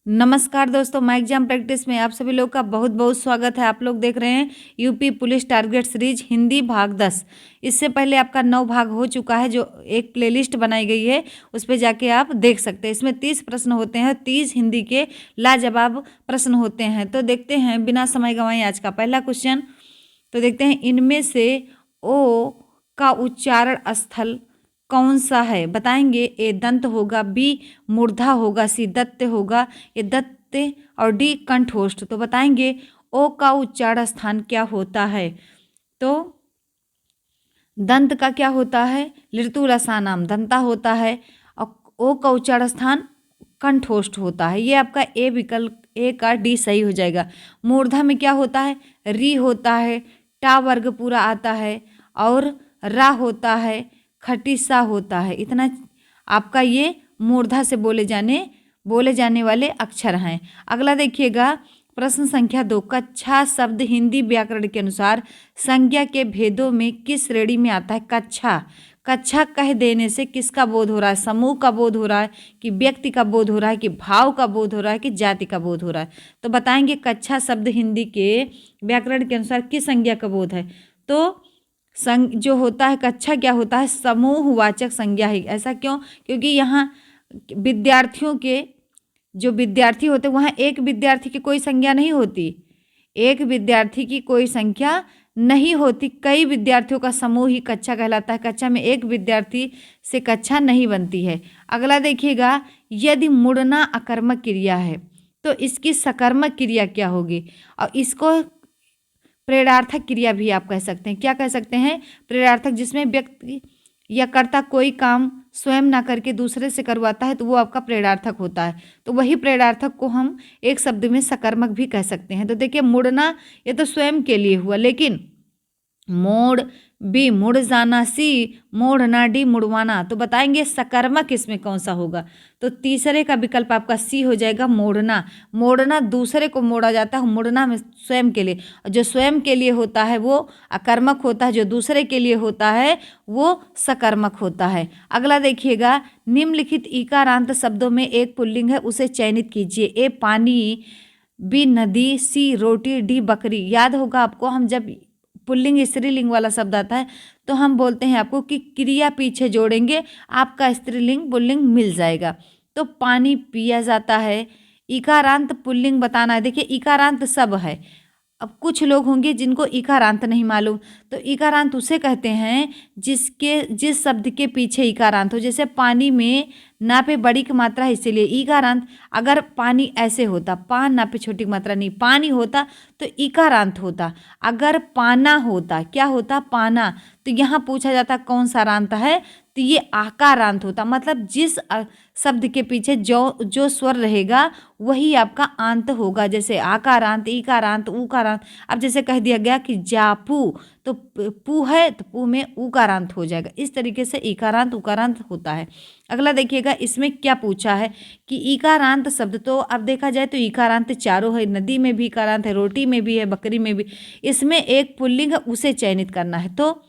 नमस्कार दोस्तों, मैं एग्जाम प्रैक्टिस में आप सभी लोग का बहुत बहुत स्वागत है। आप लोग देख रहे हैं UP police target series Hindi भाग 10। इससे पहले आपका 9 भाग हो चुका है, जो एक प्लेलिस्ट बनाई गई है, उस पर जाके आप देख सकते हैं। इसमें 30 प्रश्न होते हैं, 30 हिंदी के लाजवाब प्रश्न होते हैं। तो देखते हैं बिना समय गंवाए आज का पहला क्वेश्चन। तो देखते हैं, इनमें से ओ का उच्चारण स्थल कौन सा है? बताएंगे। ए दंत होगा, बी मूर्धा होगा, सी दत्त होगा, ये दत्त और डी कंठोष्ठ। तो बताएंगे ओ का उच्चारण स्थान क्या होता है? तो दंत का क्या होता है? लृतुरसानाम दंता होता है। और ओ का उच्चारण स्थान कंठोष्ठ होता है। ये आपका ए विकल्प, ए का डी सही हो जाएगा। मूर्धा में क्या होता है? री होता है, टा वर्ग पूरा आता है, और रा होता है, खटिसा होता है। इतना आपका ये मूर्धा से बोले जाने वाले अक्षर हैं। अगला देखिएगा, प्रश्न संख्या 2। कच्छा शब्द हिंदी व्याकरण के अनुसार संज्ञा के भेदों में किस श्रेणी में आता है? कच्छा, कच्छा कह देने से किसका बोध हो रहा है? समूह का बोध हो रहा है, कि व्यक्ति का बोध हो रहा है, कि भाव का बोध हो रहा है, कि जाति का बोध हो रहा है? तो बताएंगे कच्छा शब्द हिंदी के व्याकरण के अनुसार किस संज्ञा का बोध है? तो जो होता है कच्छा क्या होता है? समूहवाचक संज्ञा है। ऐसा क्यों? क्योंकि यहाँ विद्यार्थियों के जो विद्यार्थी होते हैं, वहाँ एक विद्यार्थी की कोई संज्ञा नहीं होती, एक विद्यार्थी की कोई संख्या नहीं होती, कई विद्यार्थियों का समूह ही कक्षा कहलाता है। कक्षा में एक विद्यार्थी से कक्षा नहीं बनती है। अगला देखिएगा, यदि मुड़ना अकर्मक क्रिया है तो इसकी सकर्मक क्रिया क्या होगी? और इसको प्रेरणार्थक क्रिया भी आप कह सकते हैं। क्या कह सकते हैं? प्रेरणार्थक, जिसमें व्यक्ति या कर्ता कोई काम स्वयं ना करके दूसरे से करवाता है, तो वो आपका प्रेरणार्थक होता है। तो वही प्रेरणार्थक को हम एक शब्द में सकर्मक भी कह सकते हैं। तो देखिए, मुड़ना ये तो स्वयं के लिए हुआ, लेकिन मोड़ बी मुड़ जाना, सी मोड़ना, डी मुड़वाना। तो बताएंगे सकर्मक इसमें कौन सा होगा? तो तीसरे का विकल्प आपका सी हो जाएगा, मोड़ना। मोड़ना दूसरे को मोड़ा जाता है, मुड़ना में स्वयं के लिए। जो स्वयं के लिए होता है वो अकर्मक होता है, जो दूसरे के लिए होता है वो सकर्मक होता है। अगला देखिएगा, निम्नलिखित ईकारांत शब्दों में एक पुल्लिंग है, उसे चयनित कीजिए। ए पानी, बी नदी, सी रोटी, डी बकरी। याद होगा आपको, हम जब पुल्लिंग स्त्रीलिंग वाला शब्द आता है तो हम बोलते हैं आपको कि क्रिया पीछे जोड़ेंगे, आपका स्त्रीलिंग पुल्लिंग मिल जाएगा। तो पानी पिया जाता है। इकारांत पुल्लिंग बताना है। देखिए, इकारांत सब है। अब कुछ लोग होंगे जिनको इकारांत नहीं मालूम, तो इकारांत उसे कहते हैं जिस शब्द के पीछे इकारांत हो। जैसे पानी में ना पे बड़ी की मात्रा है, इसीलिए इकारांत। अगर पानी ऐसे होता, पान ना पे छोटी की मात्रा नहीं, पानी होता तो इकारांत होता। अगर पाना होता, क्या होता? पाना। तो यहाँ पूछा जाता कौन सा रांत है, तो ये आकारांत होता। मतलब जिस शब्द के पीछे जो स्वर रहेगा वही आपका आंत होगा। जैसे आकारांत, इकारांत, उकारांत। अब जैसे कह दिया गया कि जापू, तो पू है तो पू में उकारांत हो जाएगा। इस तरीके से इकारांत उकारांत होता है। अगला देखिएगा, इसमें क्या पूछा है कि इकारांत शब्द, तो अब देखा जाए तो इकारांत चारों है। नदी में भी इकारांत है, रोटी में भी है, बकरी में भी। इसमें एक पुल्लिंग है, उसे चयनित करना है। तो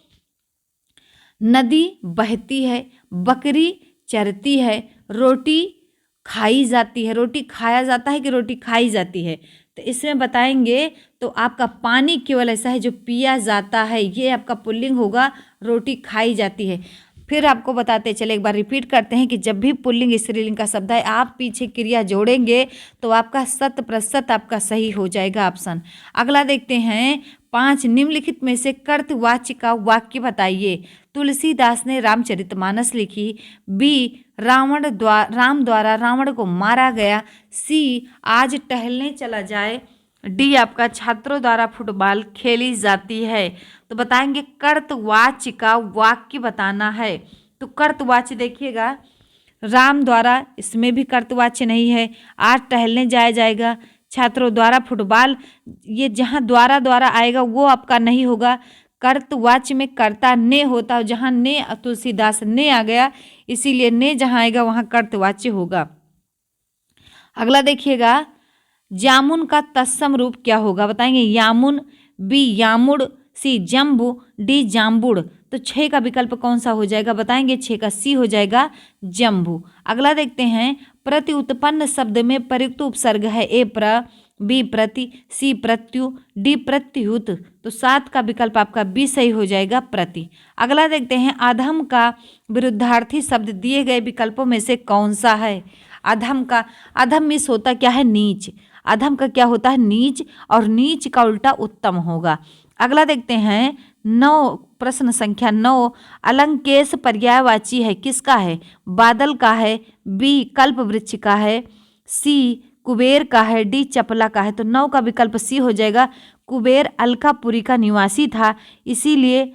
नदी बहती है, बकरी चरती है, रोटी खाई जाती है। रोटी खाया जाता है कि रोटी खाई जाती है? तो इसमें बताएंगे तो आपका पानी केवल ऐसा है जो पिया जाता है, ये आपका पुल्लिंग होगा। रोटी खाई जाती है। फिर आपको बताते चले, एक बार रिपीट करते हैं कि जब भी पुल्लिंग स्त्रीलिंग का शब्द है, आप पीछे क्रिया जोड़ेंगे तो आपका 100% आपका सही हो जाएगा ऑप्शन। अगला देखते हैं, 5 निम्नलिखित में से कर्तवाच्य का वाक्य बताइए। तुलसीदास ने रामचरितमानस लिखी। बी राम द्वारा रावण को मारा गया। सी आज टहलने चला जाए। डी आपका छात्रों द्वारा फुटबॉल खेली जाती है। तो बताएंगे कर्तवाच्य का वाक्य बताना है। तो कर्तवाच्य देखिएगा, राम द्वारा, इसमें भी कर्तवाच्य नहीं है। आज टहलने जाया जाएगा, छात्रों द्वारा फुटबॉल, ये जहाँ द्वारा आएगा वो आपका नहीं होगा। कर्तवाच्य में कर्ता ने होता है, जहाँ ने तुलसीदास ने आ गया, इसीलिए ने जहाँ आएगा वहाँ कर्तवाच्य होगा। अगला देखिएगा, जामुन का तत्सम रूप क्या होगा? बताएंगे यामुन, बी यामुड़, सी जम्बू, डी जाम्बुड़। तो 6 का विकल्प कौन सा हो जाएगा बताएंगे? 6 का सी हो जाएगा जम्बू। अगला देखते हैं, प्रति उत्पन्न शब्द में प्रयुक्त उपसर्ग है ए प्र, बी प्रति, सी प्रत्यु, डी प्रत्युत। तो 7 का विकल्प आपका बी सही हो जाएगा प्रति। अगला देखते हैं, अधम का विरुद्धार्थी शब्द दिए गए विकल्पों में से कौन सा है? अधम का, अधम मीन्स होता क्या है? नीच। अधम का क्या होता है? नीच, और नीच का उल्टा उत्तम होगा। अगला देखते हैं, 9 प्रश्न संख्या 9 अलंकेश पर्यायवाची है, किसका है? बादल का है, बी कल्प वृक्ष का है, सी कुबेर का है, डी चपला का है। तो 9 का विकल्प सी हो जाएगा। कुबेर अलकापुरी का निवासी था, इसीलिए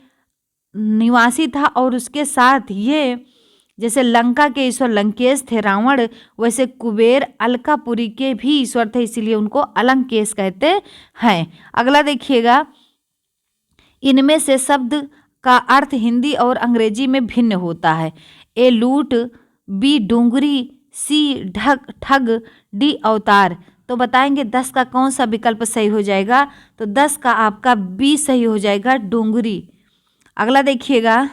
निवासी था, और उसके साथ ये जैसे लंका के ईश्वर लंकेश थे रावण, वैसे कुबेर अलकापुरी के भी ईश्वर थे, इसीलिए उनको अलंकेश कहते हैं। अगला देखिएगा, इनमें से शब्द का अर्थ हिंदी और अंग्रेजी में भिन्न होता है। ए लूट, बी डूंगरी, सी ठग, डी अवतार। तो बताएंगे 10 का कौन सा विकल्प सही हो जाएगा? तो 10 का आपका बी सही हो जाएगा डूंगरी। अगला देखिएगा,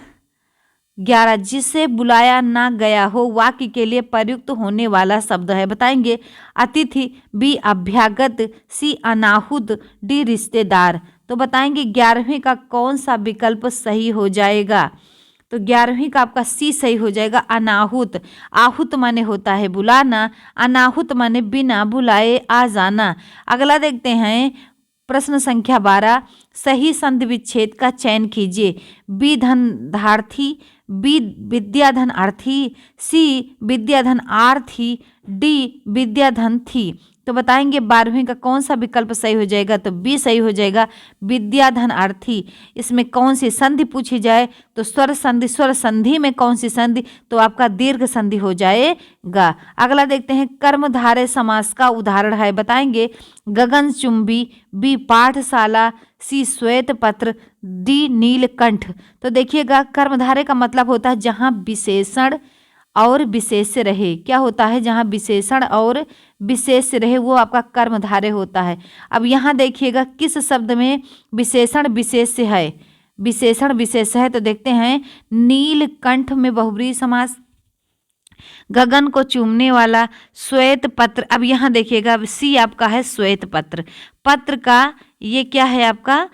11 जिसे बुलाया ना गया हो वाक्य के लिए प्रयुक्त होने वाला शब्द है, बताएंगे? अतिथि, बी अभ्यागत, सी अनाहुत, डी रिश्तेदार। तो बताएंगे 11वीं का कौन सा विकल्प सही हो जाएगा? तो 11वीं का आपका सी सही हो जाएगा अनाहुत। आहुत माने होता है बुलाना, अनाहुत माने बिना बुलाए आ जाना। अगला देखते हैं, प्रश्न संख्या 12 सही संधि विच्छेद का चयन कीजिए। बी धनार्थी, बी विद्याधन अर्थी, सी विद्याधन आर्थी, डी विद्याधन थी। तो बताएंगे 12वीं का कौन सा विकल्प सही हो जाएगा? तो बी सही हो जाएगा विद्याधन अर्थी। इसमें कौन सी संधि पूछी जाए? तो स्वर संधि। स्वर संधि में कौन सी संधि? तो आपका दीर्घ संधि हो जाएगा। अगला देखते हैं, कर्मधारय समास का उदाहरण है, बताएंगे? गगनचुंबी, बी पाठशाला, सी श्वेत पत्र, डी नीलकंठ। तो देखिएगा, कर्मधारय का मतलब होता है जहाँ विशेषण और विशेष्य रहे। क्या होता है? जहाँ विशेषण और विशेष्य रहे वो आपका कर्मधारय होता है। अब यहाँ देखिएगा किस शब्द में विशेषण विशेष्य है? विशेषण विशेष्य है, तो देखते हैं, नीलकंठ में बहुब्रीहि समास, गगन को चूमने वाला, श्वेत पत्र। अब यहाँ देखिएगा सी आपका है श्वेत पत्र। पत्र का ये क्या है आपका?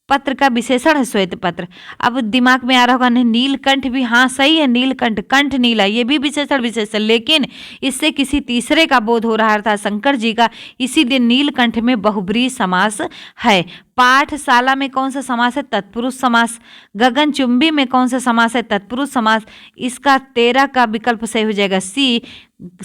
पत्र का विशेषण है श्वेत पत्र। अब दिमाग में आ रहा होगा नहीं, नीलकंठ भी, हाँ सही है, नीलकंठ, कंठ नीला, ये भी विशेषण विशेषण, लेकिन इससे किसी तीसरे का बोध हो रहा था, शंकर जी का, इसीलिए नीलकंठ में बहुब्रीहि समास है। पाठशाला में कौन सा समास है? तत्पुरुष समास। गगनचुंबी में कौन सा समास है? तत्पुरुष समास। इसका 13 का विकल्प सही हो जाएगा सी,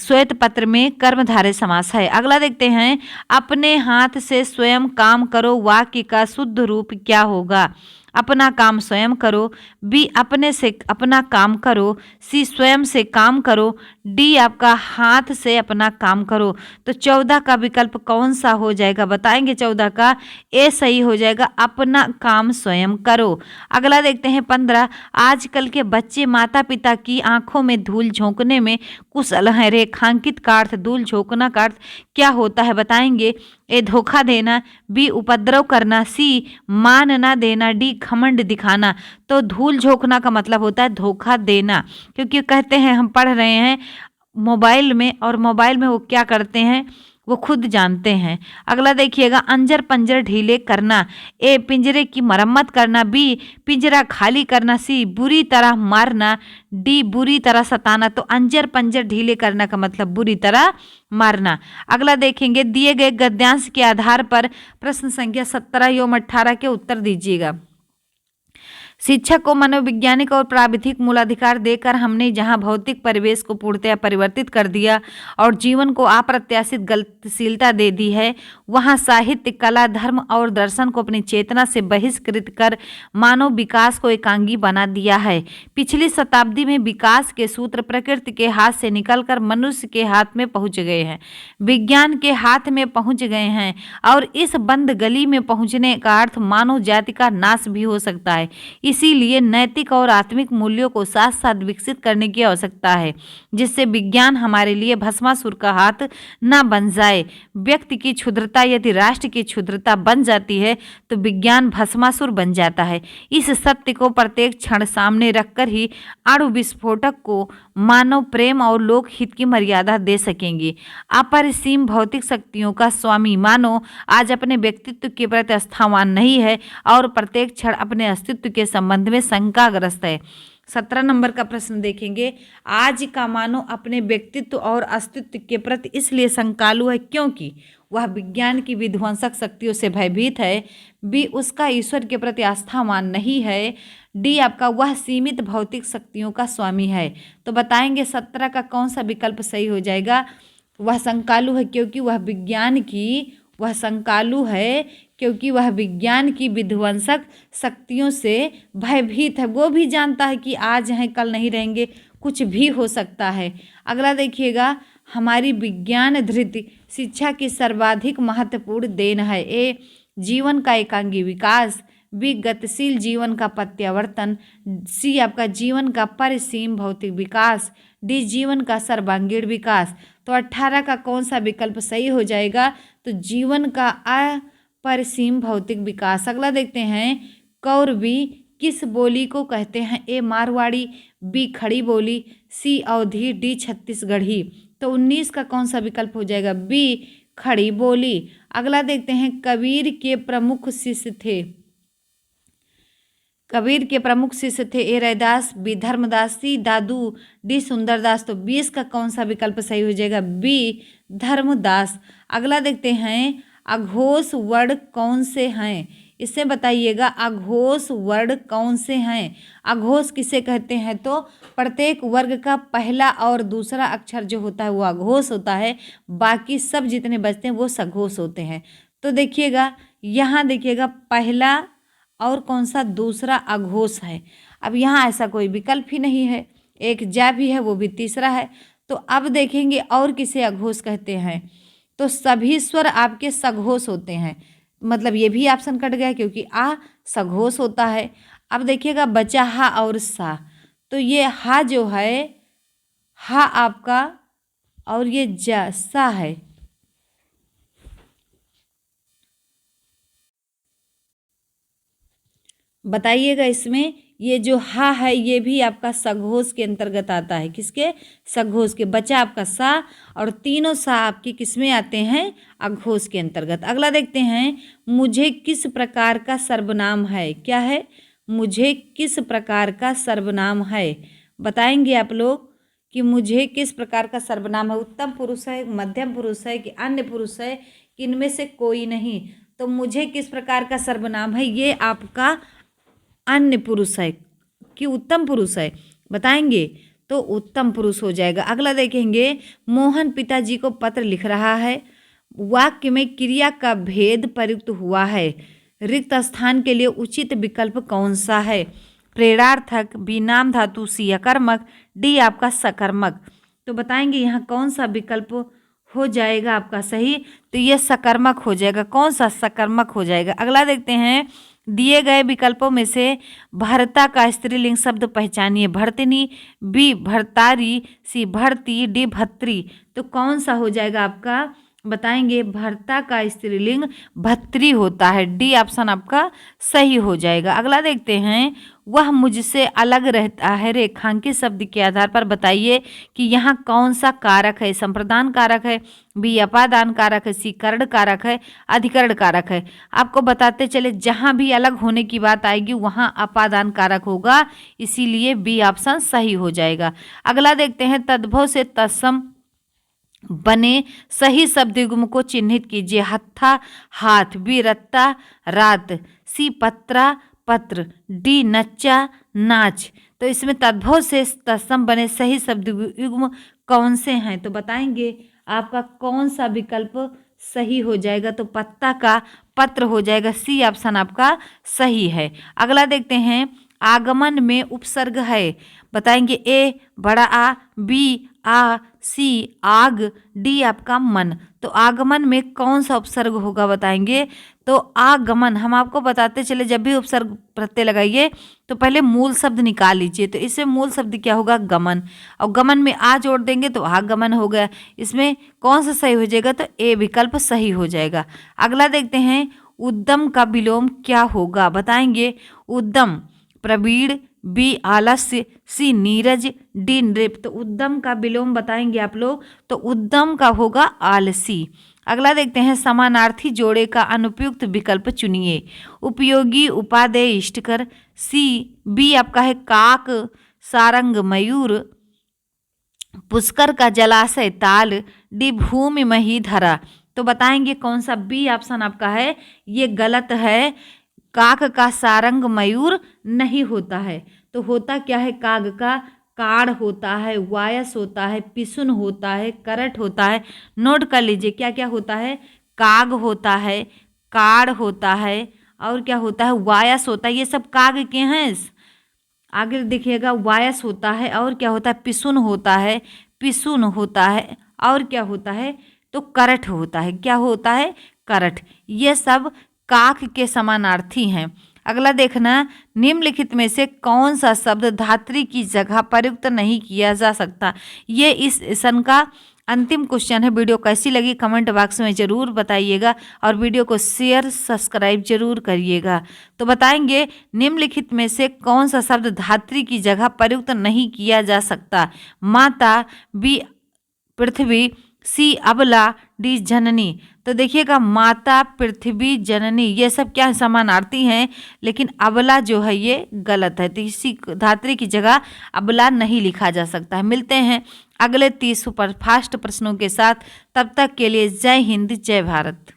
श्वेत पत्र में कर्मधारय समास है। अगला देखते हैं, अपने हाथ से स्वयं काम करो वाक्य का शुद्ध रूप क्या होगा? अपना काम स्वयं करो, बी अपने से अपना काम करो, सी स्वयं से काम करो, डी आपका हाथ से अपना काम करो। तो 14 का विकल्प कौन सा हो जाएगा? बताएंगे 14 का ए सही हो जाएगा, अपना काम स्वयं करो। अगला देखते हैं 15, आजकल के बच्चे माता पिता की आंखों में धूल झोंकने में कुशल हैं। रेखांकित का अर्थ, धूल झोंकना का अर्थ क्या होता है? बताएंगे? ए धोखा देना, बी उपद्रव करना, सी मान ना देना, डी घमंड दिखाना। तो धूल झोंकना का मतलब होता है धोखा देना, क्योंकि कहते हैं हम पढ़ रहे हैं मोबाइल में, और मोबाइल में वो क्या करते हैं वो खुद जानते हैं। अगला देखिएगा, अंजर पंजर ढीले करना, ए पिंजरे की मरम्मत करना, बी पिंजरा खाली करना, सी बुरी तरह मारना, डी बुरी तरह सताना। तो अंजर पंजर ढीले करना का मतलब बुरी तरह मारना। अगला देखेंगे, दिए गए गद्यांश के आधार पर प्रश्न संख्या 17 एवं 18 के उत्तर दीजिएगा। शिक्षक को मनोवैज्ञानिक और प्राविधिक मूलाधिकार देकर हमने जहां भौतिक परिवेश को पूर्णतया परिवर्तित कर दिया और जीवन को अप्रत्याशित गतिशीलता दे दी है, वहां साहित्य, कला, धर्म और दर्शन को अपनी चेतना से बहिष्कृत कर मानव विकास को एकांगी बना दिया है। पिछली शताब्दी में विकास के सूत्र प्रकृति के हाथ से निकलकर मनुष्य के हाथ में पहुंच गए हैं, विज्ञान के हाथ में पहुंच गए हैं, और इस बंद गली में पहुंचने का अर्थ मानव जाति का नाश भी हो सकता है। इसीलिए नैतिक और आत्मिक मूल्यों को साथ साथ विकसित करने की आवश्यकता है, जिससे विज्ञान हमारे लिए भस्मासुर का हाथ न बन जाए। व्यक्ति की क्षुद्रता यदि राष्ट्र की क्षुद्रता बन जाती है तो विज्ञान भस्मासुर बन जाता है। इस सत्य को प्रत्येक क्षण सामने रखकर ही अणु विस्फोटक को मानव प्रेम और लोक हित की मर्यादा दे सकेंगे। अपरिसीम भौतिक शक्तियों का स्वामी मानव आज अपने व्यक्तित्व के प्रति आस्थावान नहीं है और प्रत्येक क्षण अपने अस्तित्व के संबंध में शंकाग्रस्त है। 17 नंबर का प्रश्न देखेंगे। आज का मानव अपने व्यक्तित्व और अस्तित्व के प्रति इसलिए शंकालु है क्योंकि वह विज्ञान की विध्वंसक शक्तियों से भयभीत है। बी, उसका ईश्वर के प्रति आस्थावान नहीं है। डी, आपका वह सीमित भौतिक शक्तियों का स्वामी है। तो बताएंगे 17 का कौन सा विकल्प सही हो जाएगा। वह शंकालु है क्योंकि वह विज्ञान की विध्वंसक शक्तियों से भयभीत है। वो भी जानता है कि आज हैं कल नहीं रहेंगे, कुछ भी हो सकता है। अगला देखिएगा, हमारी विज्ञान धृति शिक्षा की सर्वाधिक महत्वपूर्ण देन है। ए, जीवन का एकांगी विकास। बी, गतिशील जीवन का प्रत्यावर्तन। सी, आपका जीवन का परिसीम भौतिक विकास। डी, जीवन का सर्वांगीण विकास। तो 18 का कौन सा विकल्प सही हो जाएगा। तो जीवन का अपरिसीम भौतिक विकास। अगला देखते हैं, कौरवी किस बोली को कहते हैं। ए, मारवाड़ी। बी, खड़ी बोली। सी, अवधी। डी, छत्तीसगढ़ी। तो 19 का कौन सा विकल्प हो जाएगा। बी, खड़ी बोली। अगला देखते हैं, कबीर के प्रमुख शिष्य थे। ए, रैदास। बी, धर्मदास। सी, दादू। डी, सुंदरदास। तो 20 का कौन सा विकल्प सही हो जाएगा। बी, धर्मदास। अगला देखते हैं, अघोष वर्ण कौन से हैं। इससे बताइएगा अघोष वर्ण कौन से हैं। अघोष किसे कहते हैं। तो प्रत्येक वर्ग का पहला और दूसरा अक्षर जो होता है वो अघोष होता है, बाकी सब जितने बचते हैं वो सघोष होते हैं। तो देखिएगा, यहाँ देखिएगा पहला और कौन सा दूसरा अघोष है। अब यहाँ ऐसा कोई विकल्प ही नहीं है, एक जा भी है वो भी तीसरा है। तो अब देखेंगे और किसे अघोष कहते हैं। तो सभी स्वर आपके सघोष होते हैं, मतलब ये भी ऑप्शन कट गया क्योंकि आ सघोष होता है। अब देखिएगा बचा हा और सा। तो ये हा जो है हा आपका और ये जा सा है। बताइएगा इसमें ये जो हा है ये भी आपका सघोष के अंतर्गत आता है। किसके? सघोष के। बचा आपका सा और तीनों सा आपके किसमें आते हैं? अघोष के अंतर्गत। अगला देखते हैं, मुझे किस प्रकार का सर्वनाम है। क्या है? मुझे किस प्रकार का सर्वनाम है। बताएंगे आप लोग कि मुझे किस प्रकार का सर्वनाम है। उत्तम पुरुष है, मध्यम पुरुष है कि अन्य पुरुष है, कि इनमें से कोई नहीं। तो मुझे किस प्रकार का सर्वनाम है, ये आपका अन्य पुरुष है कि उत्तम पुरुष है। बताएंगे तो उत्तम पुरुष हो जाएगा। अगला देखेंगे, मोहन पिताजी को पत्र लिख रहा है। वाक्य में क्रिया का भेद प्रयुक्त हुआ है। रिक्त स्थान के लिए उचित विकल्प कौन सा है? प्रेरणार्थक, बी नाम धातु, सी अकर्मक, डी आपका सकर्मक। तो बताएंगे यहाँ कौन सा विकल्प हो जाएगा आपका सही। तो ये सकर्मक हो जाएगा। कौन सा? सकर्मक हो जाएगा। अगला देखते हैं, दिए गए विकल्पों में से भर्ता का स्त्रीलिंग शब्द पहचानिए। भर्तनी, बी भर्तारी, सी भर्ती, डी भत्री। तो कौन सा हो जाएगा आपका? बताएंगे भर्ता का स्त्रीलिंग भत्री होता है। डी ऑप्शन आपका सही हो जाएगा। अगला देखते हैं, वह मुझसे अलग रहता है। रेखांकित शब्द के आधार पर बताइए कि यहाँ कौन सा कारक है। संप्रदान कारक है, बी अपादान कारक है, सी करण कारक है, अधिकरण कारक है। आपको बताते चले जहाँ भी अलग होने की बात आएगी वहाँ अपादान कारक होगा, इसीलिए बी ऑप्शन सही हो जाएगा। अगला देखते हैं, तद्भव से तत्सम बने सही शब्द युग्म को चिन्हित कीजिए। हत्था हाथ, बी रत्ता रात, सी पत्रा पत्र, डी नच्चा नाच। तो इसमें तद्भव से तत्सम बने सही शब्द युग्म कौन से हैं? तो बताएंगे आपका कौन सा विकल्प सही हो जाएगा। तो पत्ता का पत्र हो जाएगा। सी ऑप्शन आपका सही है। अगला देखते हैं, आगमन में उपसर्ग है। बताएंगे ए बड़ा आ, बी आ, सी आग, डी आपका मन। तो आगमन में कौन सा उपसर्ग होगा बताएंगे। तो आगमन हम आपको बताते चले, जब भी उपसर्ग प्रत्यय लगाइए तो पहले मूल शब्द निकाल लीजिए। तो इसमें मूल शब्द क्या होगा, गमन, और गमन में आ जोड़ देंगे तो आगमन हो गया। इसमें कौन सा सही हो जाएगा, तो ए विकल्प सही हो जाएगा। अगला देखते हैं, उद्यम का विलोम क्या होगा बताएंगे। उद्यम प्रवीण, बी आलस्य, सी नीरज, डी नृप। तो उद्यम का विलोम बताएंगे आप लोग, तो उद्यम का होगा आलसी। अगला देखते हैं, समानार्थी जोड़े का अनुपयुक्त विकल्प चुनिए। उपयोगी, उपादेय, इष्टकर, सी बी आपका है काक, सारंग, मयूर, पुष्कर का जलाशय, ताल, डी भूमि मही धरा। तो बताएंगे कौन सा, बी ऑप्शन आपका है ये गलत है। काक का सारंग मयूर नहीं होता है। तो होता क्या है, काग का काड़ होता है, वायस होता है, पिसुन होता है, करट होता है। नोट कर लीजिए क्या क्या होता है, काग होता है, काड़ होता है, और क्या होता है, वायस होता है। ये सब काग के हैं। आगे देखिएगा, वायस होता है, और क्या होता है, पिसुन होता है, पिसुन होता है, और क्या होता है, तो करठ होता है। क्या होता है, करठ। ये सब काक के समानार्थी हैं। अगला देखना, निम्नलिखित में से कौन सा शब्द धात्री की जगह प्रयुक्त नहीं किया जा सकता। ये इस सन का अंतिम क्वेश्चन है। वीडियो कैसी लगी कमेंट बॉक्स में ज़रूर बताइएगा, और वीडियो को शेयर सब्सक्राइब जरूर करिएगा। तो बताएंगे, निम्नलिखित में से कौन सा शब्द धात्री की जगह प्रयुक्त नहीं किया जा सकता। माता, बी पृथ्वी, सी अबला, डी जननी। तो देखिएगा, माता, पृथ्वी, जननी ये सब क्या समानार्थी हैं, लेकिन अबला जो है ये गलत है। तो इसी धात्री की जगह अबला नहीं लिखा जा सकता है। मिलते हैं अगले 30 सुपरफास्ट प्रश्नों के साथ, तब तक के लिए जय हिंद, जय भारत।